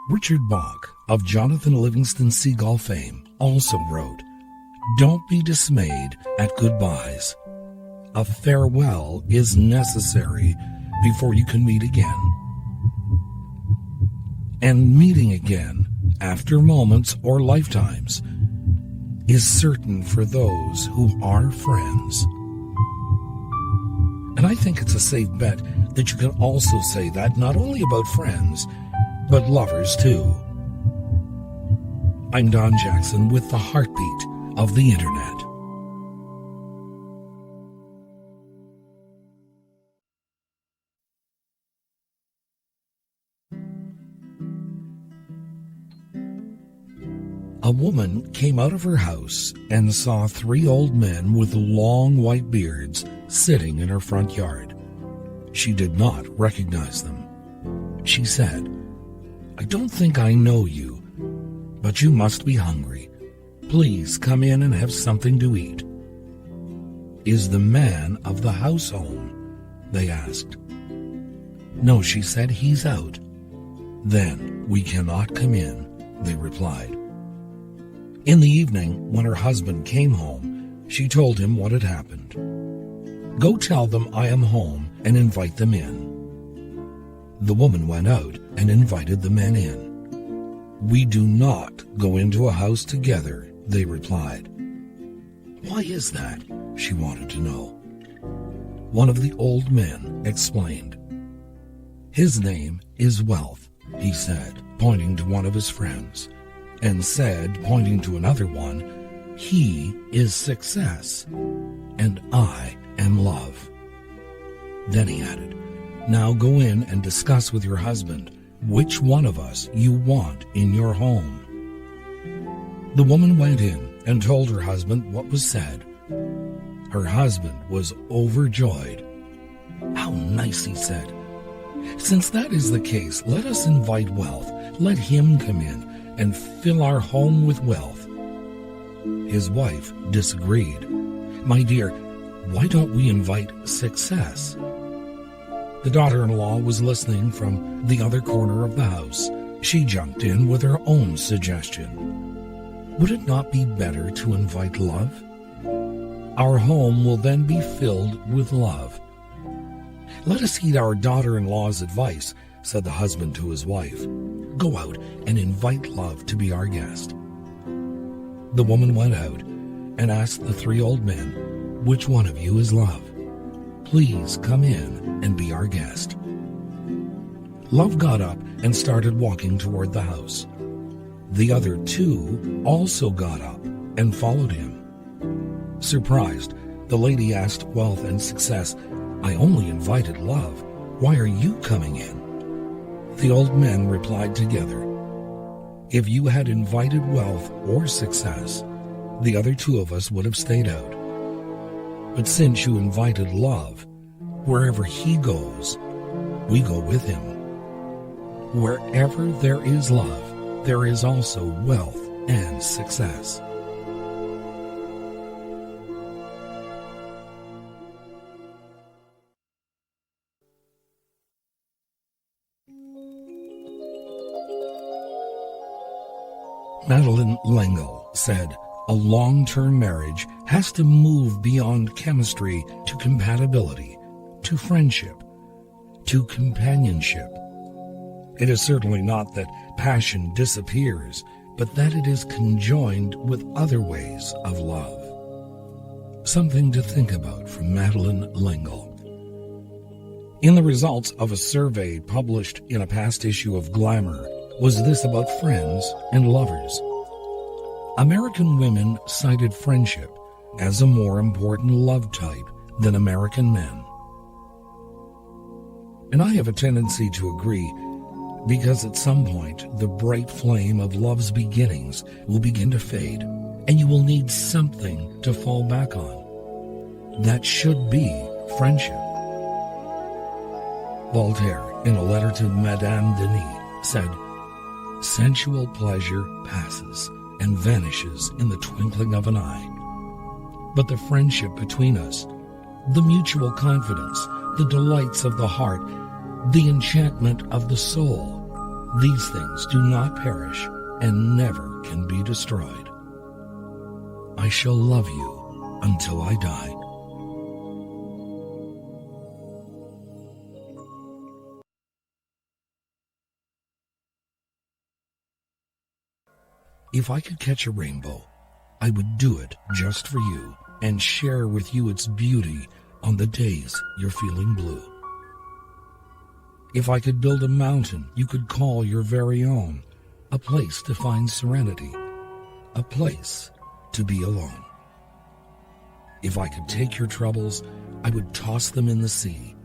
Richard Bach, of Jonathan Livingston Seagull fame, also wrote, "Don't be dismayed at goodbyes. A farewell is necessary before you can meet again. And meeting again, after moments or lifetimes, is certain for those who are friends." And I think it's a safe bet that you can also say that not only about friends, but lovers too. I'm Don Jackson with the heartbeat of the internet. A woman came out of her house and saw 3 old men with long white beards sitting in her front yard. She did not recognize them. She said, "I don't think I know you, but you must be hungry. Please come in and have something to eat." "Is the man of the house home?" they asked. "No," she said, "he's out." "Then we cannot come in," they replied. In the evening, when her husband came home, she told him what had happened. "Go tell them I am home and invite them in." The woman went out and invited the men in. "We do not go into a house together," they replied. "Why is that?" she wanted to know. One of the old men explained. "His name is Wealth," he said, pointing to one of his friends, and said, pointing to another one, "He is Success, and I am Love." Then he added, "Now go in and discuss with your husband which one of us you want in your home." The woman went in and told her husband what was said. Her husband was overjoyed. "How nice," he said. "Since that is the case, let us invite Wealth. Let him come in and fill our home with wealth." His wife disagreed. "My dear, why don't we invite Success?" The daughter-in-law was listening from the other corner of the house. She jumped in with her own suggestion. "Would it not be better to invite Love? Our home will then be filled with love." "Let us heed our daughter-in-law's advice," said the husband to his wife. "Go out and invite Love to be our guest." The woman went out and asked the 3 old men, "Which one of you is Love? Please come in and be our guest." Love got up and started walking toward the house. The other 2 also got up and followed him. Surprised, the lady asked Wealth and Success, "I only invited Love. Why are you coming in?" The old men replied together, "If you had invited Wealth or Success, the other 2 of us would have stayed out. But since you invited Love, wherever he goes, we go with him. Wherever there is love, there is also wealth and success." Madeleine L'Engle said, "A long-term marriage has to move beyond chemistry to compatibility, to friendship, to companionship. It is certainly not that passion disappears, but that it is conjoined with other ways of love." Something to think about from Madeleine L'Engle. In the results of a survey published in a past issue of Glamour was this about friends and lovers. American women cited friendship as a more important love type than American men. And I have a tendency to agree, because at some point the bright flame of love's beginnings will begin to fade, and you will need something to fall back on. That should be friendship. Voltaire, in a letter to Madame Denis, said, "Sensual pleasure passes and vanishes in the twinkling of an eye. But the friendship between us, the mutual confidence, the delights of the heart, the enchantment of the soul, These things do not perish and never can be destroyed. I shall love you until I die. If I could catch a rainbow, I would do it just for you and share with you its beauty on the days you're feeling blue. If I could build a mountain you could call your very own, a place to find serenity, a place to be alone. If I could take your troubles, I would toss them in the sea.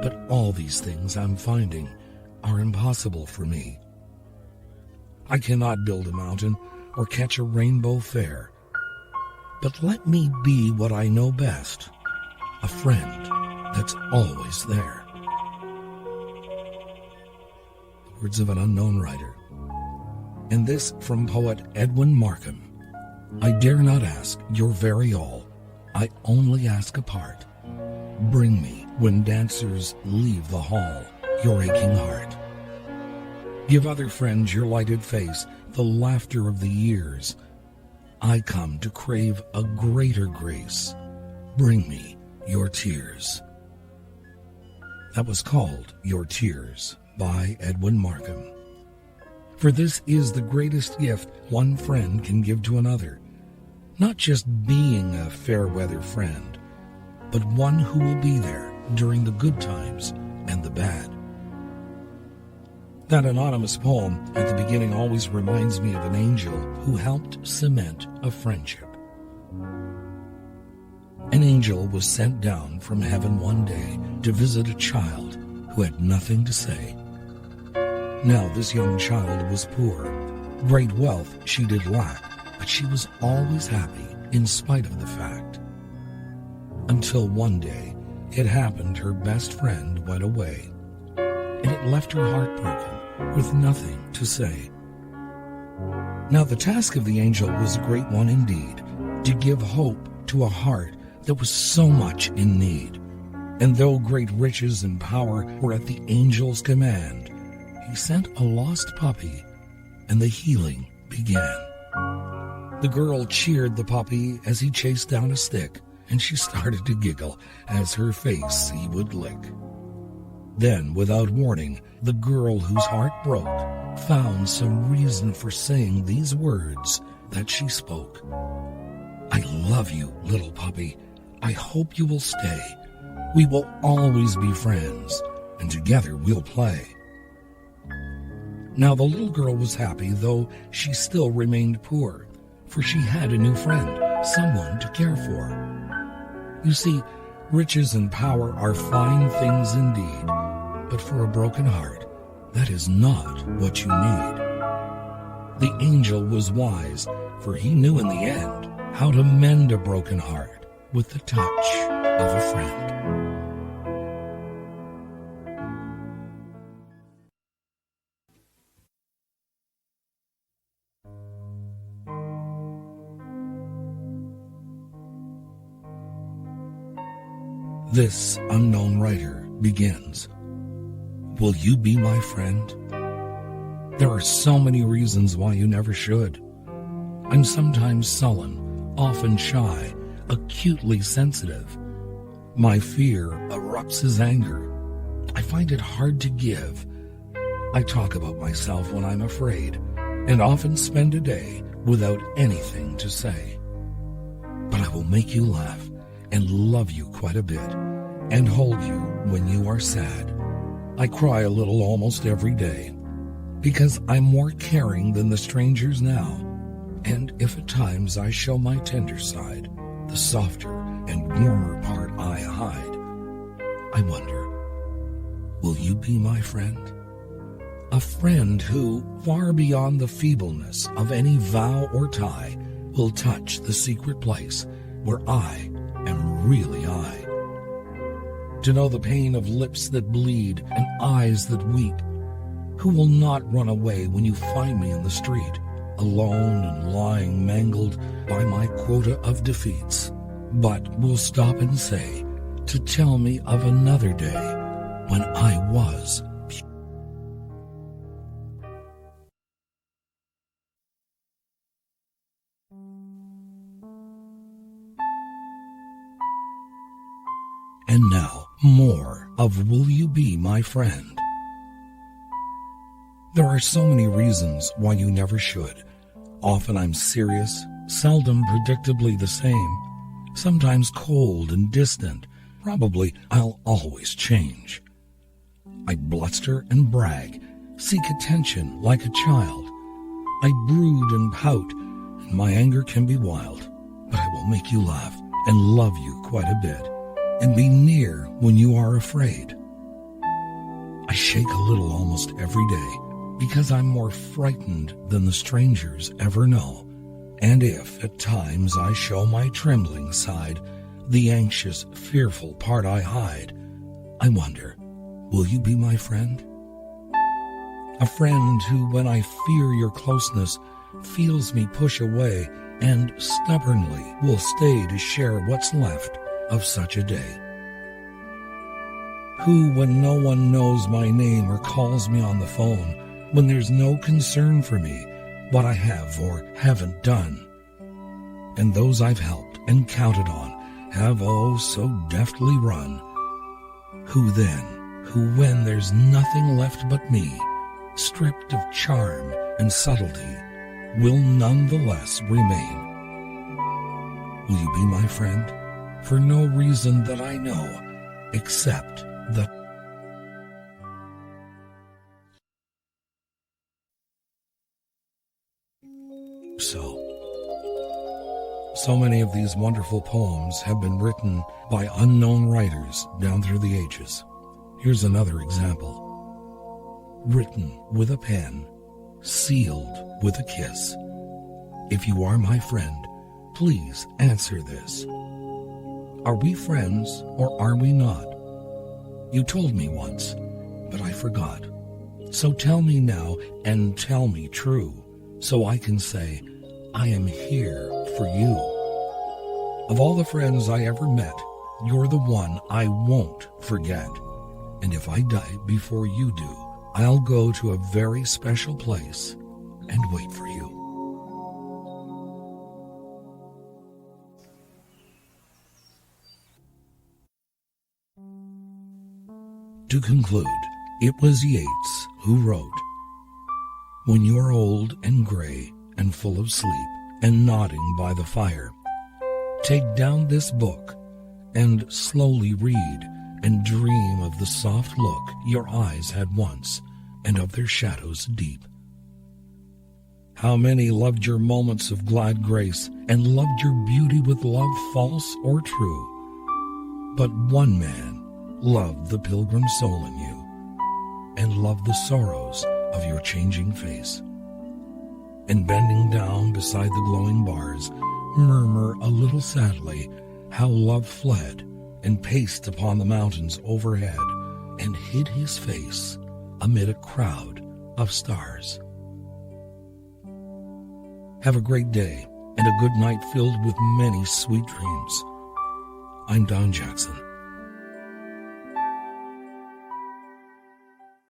But all these things I'm finding are impossible for me. I cannot build a mountain or catch a rainbow fair. But let me be what I know best, a friend that's always there. The words of an unknown writer. And this from poet Edwin Markham. I dare not ask your very all, I only ask a part. Bring me, when dancers leave the hall, your aching heart. Give other friends your lighted face, the laughter of the years. I come to crave a greater grace. Bring me your tears. That was called Your Tears by Edwin Markham. For this is the greatest gift one friend can give to another, not just being a fair-weather friend, but one who will be there during the good times and the bad. That anonymous poem at the beginning always reminds me of an angel who helped cement a friendship. An angel was sent down from heaven one day to visit a child who had nothing to say. Now this young child was poor. Great wealth she did lack, but she was always happy in spite of the fact. Until one day it happened her best friend went away, and it left her heartbroken with nothing to say. Now the task of the angel was a great one indeed, to give hope to a heart that was so much in need. And though great riches and power were at the angel's command, he sent a lost puppy, and the healing began. The girl cheered the puppy as he chased down a stick, and she started to giggle as her face he would lick. Then, without warning, the girl whose heart broke found some reason for saying these words that she spoke. I love you, little puppy. I hope you will stay. We will always be friends, and together we'll play. Now the little girl was happy, though she still remained poor, for she had a new friend, someone to care for. You see, riches and power are fine things indeed, but for a broken heart, that is not what you need. The angel was wise, for he knew in the end how to mend a broken heart with the touch of a friend. This unknown writer begins. Will you be my friend? There are so many reasons why you never should. I'm sometimes sullen, often shy, acutely sensitive. My fear erupts as anger. I find it hard to give. I talk about myself when I'm afraid, and often spend a day without anything to say. But I will make you laugh and love you quite a bit, and hold you when you are sad. I cry a little almost every day, because I'm more caring than the strangers now, and if at times I show my tender side, the softer and warmer part I hide, I wonder, will you be my friend? A friend who, far beyond the feebleness of any vow or tie, will touch the secret place where I am really I. To know the pain of lips that bleed and eyes that weep, who will not run away when you find me in the street, alone and lying mangled by my quota of defeats, but will stop and say, to tell me of another day when I was. And now, more of Will You Be My Friend? There are so many reasons why you never should. Often I'm serious, seldom predictably the same, sometimes cold and distant. Probably I'll always change. I bluster and brag, seek attention like a child. I brood and pout, and my anger can be wild. But I will make you laugh and love you quite a bit, and be near when you are afraid. I shake a little almost every day, because I'm more frightened than the strangers ever know. And if at times I show my trembling side, the anxious, fearful part I hide, I wonder, will you be my friend? A friend who, when I fear your closeness, feels me push away and stubbornly will stay to share what's left of such a day. Who, when no one knows my name or calls me on the phone, when there's no concern for me, what I have or haven't done. And those I've helped and counted on have oh so deftly run. Who then, who when there's nothing left but me, stripped of charm and subtlety, will nonetheless remain. Will you be my friend? For no reason that I know, except that So many of these wonderful poems have been written by unknown writers down through the ages. Here's another example. Written with a pen, sealed with a kiss. If you are my friend, please answer this. Are we friends or are we not? You told me once, but I forgot. So tell me now and tell me true, so I can say, I am here for you. Of all the friends I ever met, you're the one I won't forget. And if I die before you do, I'll go to a very special place and wait for you. To conclude, it was Yeats who wrote, when you are old and gray and full of sleep and nodding by the fire, take down this book and slowly read and dream of the soft look your eyes had once and of their shadows deep. How many loved your moments of glad grace and loved your beauty with love false or true? But one man loved the pilgrim soul in you and loved the sorrows of your changing face. And bending down beside the glowing bars, murmur a little sadly how love fled and paced upon the mountains overhead and hid his face amid a crowd of stars. Have a great day and a good night filled with many sweet dreams. I'm Don Jackson.